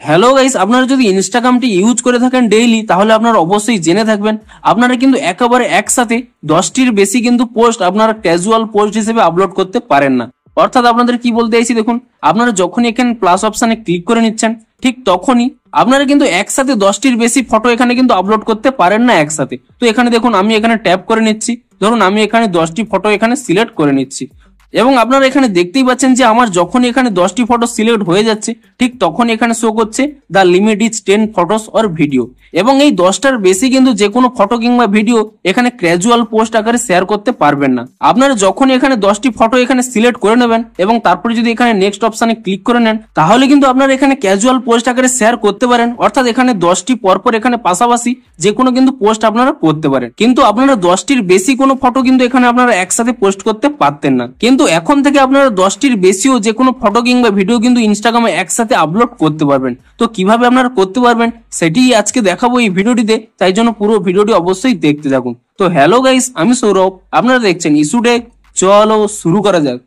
Hello guys, আপনারা যদি ইনস্টাগ্রামটি use করে থাকেন ডেইলি, তাহলে আপনারা অবশ্যই জেনে থাকবেন আপনারা কিন্তু একেবারে একসাথে 10টির বেশি কিন্তু পোস্ট আপনারা ক্যাজুয়াল পোস্ট হিসেবে আপলোড করতে পারেন না। অর্থাৎ আপনাদের কি বলতে চাইছি দেখুন, আপনারা যখনই এখানে প্লাস অপশনে ক্লিক করে নিচ্ছেন ঠিক তখনই আপনারা কিন্তু একসাথে 10টির বেশি ফটো এখানে কিন্তু আপলোড করতে পারেন না একসাথে। তো এখানে দেখুন আমি এখানে ট্যাপ করে নিচ্ছি, ধরুন আমি এখানে 10টি ফটো এখানে সিলেক্ট করে নিচ্ছি এবং আপনারা এখানে দেখতেই পাচ্ছেন যে আমার যখন এখানে 10টি ফটো সিলেক্ট হয়ে যাচ্ছে ঠিক তখন এখানে শো করছে the limit is 10 photos or video. এবং এই 10টার বেশি কিন্তু যে কোনো ফটো কিংবা ভিডিও এখানে ক্যাজুয়াল পোস্ট আকারে শেয়ার করতে পারবেন না। আপনারা যখন এখানে 10টি ফটো এখানে সিলেক্ট করে নেবেন এবং তারপরে যদি এখানে নেক্সট অপশনে ক্লিক করে নেন, তাহলে কিন্তু আপনারা এখানে ক্যাজুয়াল পোস্ট আকারে শেয়ার করতে পারেন। অর্থাৎ এখানে 10টি পরপর এখানে পাশাপাশি যে কোনো কিন্তু পোস্ট আপনারা করতে পারেন, কিন্তু আপনারা 10টির বেশি কোনো ফটো কিন্তু এখানে আপনারা একসাথে পোস্ট করতে পারতেন না। কিন্তু এখন থেকে আপনারা 10টির বেশিও যে কোনো ফটো কিংবা ভিডিও কিন্তু ইনস্টাগ্রামে একসাথে আপলোড করতে পারবেন। তো কিভাবে আপনারা করতে পারবেন সেটি আজকে দেখাবো এই ভিডিওটিতে, তাই জন্য পুরো ভিডিওটি অবশ্যই দেখতে থাকুন। তো হ্যালো গাইস, আমি সৌরভ, আপনারা দেখছেন ইস্যুডে। চলো শুরু করা যাক।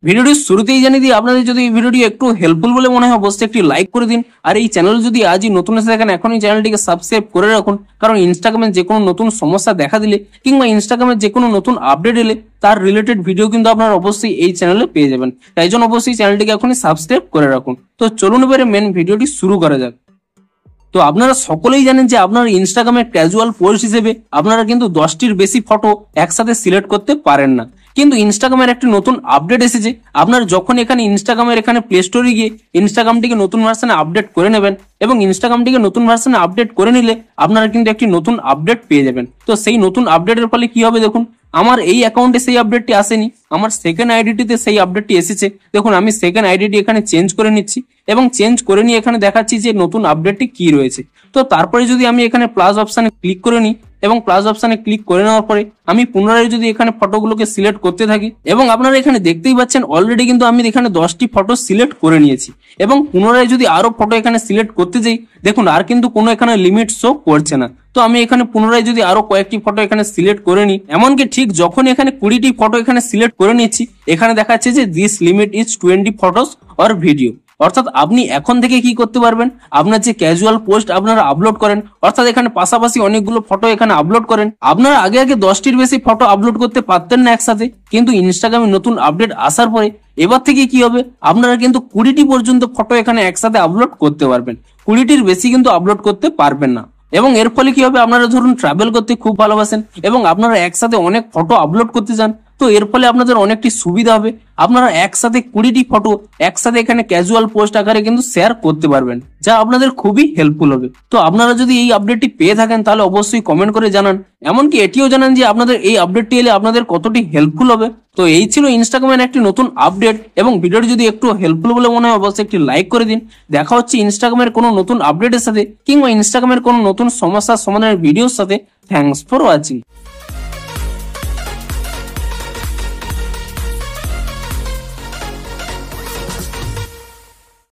ভিডিওটি শুরুতেই জানিয়ে দিই, আপনাদের যদি এই ভিডিওটি একটু হেল্পফুল বলে মনে হয় অবশ্যই একটি লাইক করে দিন। আর এই চ্যানেল যদি আজই নতুন এসে থাকেন এখনই চ্যানেলটিকে সাবস্ক্রাইব করে রাখুন, কারণ ইনস্টাগ্রামে যে কোনো নতুন সমস্যা দেখা দিলে কিংবা ইনস্টাগ্রামে যে কোনো নতুন আপডেট এলে তার রিলেটেড ভিডিও কিন্তু আপনারা অবশ্যই এই চ্যানেলে পেয়ে যাবেন। তাই জন্য অবশ্যই চ্যানেলটিকে এখনই সাবস্ক্রাইব করে রাখুন। তো চলুন এবারে মেন ভিডিওটি শুরু করা যাক। তো আপনারা সকলেই জানেন যে আপনার ইনস্টাগ্রামের ক্যাজুয়াল পোস্ট হিসেবে আপনারা কিন্তু 10টির বেশি ফটো একসাথে সিলেক্ট করতে পারেন না। কিন্তু ইনস্টাগ্রামের একটি নতুন আপডেট এসেছে, আপনারা যখন এখানে ইনস্টাগ্রামের এখানে প্লে স্টোরে গিয়ে ইনস্টাগ্রামটিকে নতুন ভার্সনে আপডেট করে নেবেন এবং ইনস্টাগ্রামটিকে নতুন ভার্সনে আপডেট করে নিলে আপনারা কিন্তু একটি নতুন আপডেট পেয়ে যাবেন। তো সেই নতুন আপডেটের ফলে কি হবে দেখুন, আমার এই অ্যাকাউন্টে সেই আপডেটটি আসেনি, আমার সেকেন্ড আইডিটিতে সেই আপডেটটি এসেছে। দেখুন আমি সেকেন্ড আইডিটি এখানে চেঞ্জ করে নিচ্ছি এবং চেঞ্জ করে নিয়ে এখানে দেখাচ্ছি যে নতুন আপডেটটি কি রয়েছে। তো তারপরে যদি আমি এখানে প্লাস অপশনে ক্লিক করে নিই এবং প্লাস অপশনে ক্লিক করে নেওয়ার পরে আমি পুনরায় যদি এখানে ফটোগুলোকে সিলেক্ট করতে থাকি এবং আপনারা এখানে দেখতেই পাচ্ছেন অলরেডি কিন্তু আমি এখানে 10টি ফটো সিলেক্ট করে নিয়েছি এবং পুনরায় যদি আরো ফটো এখানে সিলেক্ট করতে যাই দেখুন আর কিন্তু কোনো এখানে লিমিট শো করছে না। তো আমি এখানে পুনরায় যদি আরো কয়েকটি ফটো এখানে সিলেক্ট করে নিই, এমনকি ঠিক যখন এখানে 20টি ফটো এখানে সিলেক্ট করে নিচ্ছি এখানে দেখাচ্ছে যে this limit is 20 photos or video. অর্থাৎ আপনি এখন থেকে কি করতে পারবেন, আপনার যে ক্যাজুয়াল পোস্ট আপনারা আপলোড করেন, অর্থাৎ এখানে পাশাপাশি অনেকগুলো ফটো এখানে আপলোড করেন, আপনারা আগে 10টির বেশি ফটো আপলোড করতে পারতেন না একসাথে, কিন্তু ইনস্টাগ্রামে নতুন আপডেট আসার পরে এবার থেকে কি হবে, আপনারা কিন্তু 20টি পর্যন্ত ফটো এখানে একসাথে আপলোড করতে পারবেন, 20টির বেশি কিন্তু আপলোড করতে পারবেন না। এবং এর ফলে কি হবে, আপনারা ধরুন ট্রাভেল করতে খুব ভালোবাসেন এবং আপনারা একসাথে অনেক ফটো আপলোড করতে চান, তো এর ফলে আপনাদের অনেকটি সুবিধা হবে, আপনারা একসাথে 20টি ফটো একসাথে এখানে ক্যাজুয়াল পোস্ট আকারে কিন্তু শেয়ার করতে পারবেন, যা আপনাদের খুবই হেল্পফুল হবে। তো আপনারা যদি এই আপডেটটি পেয়ে থাকেন তাহলে অবশ্যই কমেন্ট করে জানান, এমনকি এটিও জানান যে আপনাদের এই আপডেটটি এলে আপনাদের কতটি হেল্পফুল হবে। তো এই ছিল ইনস্টাগ্রামের একটি নতুন আপডেট এবং ভিডিওটি যদি একটু হেল্পফুল বলে মনে হয় অবশ্যই একটি লাইক করে দিন। দেখা হচ্ছে ইনস্টাগ্রামের কোনো নতুন আপডেটের সাথে কিংবা ইনস্টাগ্রামের কোনো নতুন সমস্যার সমাধানের ভিডিওর সাথে। Thanks for watching.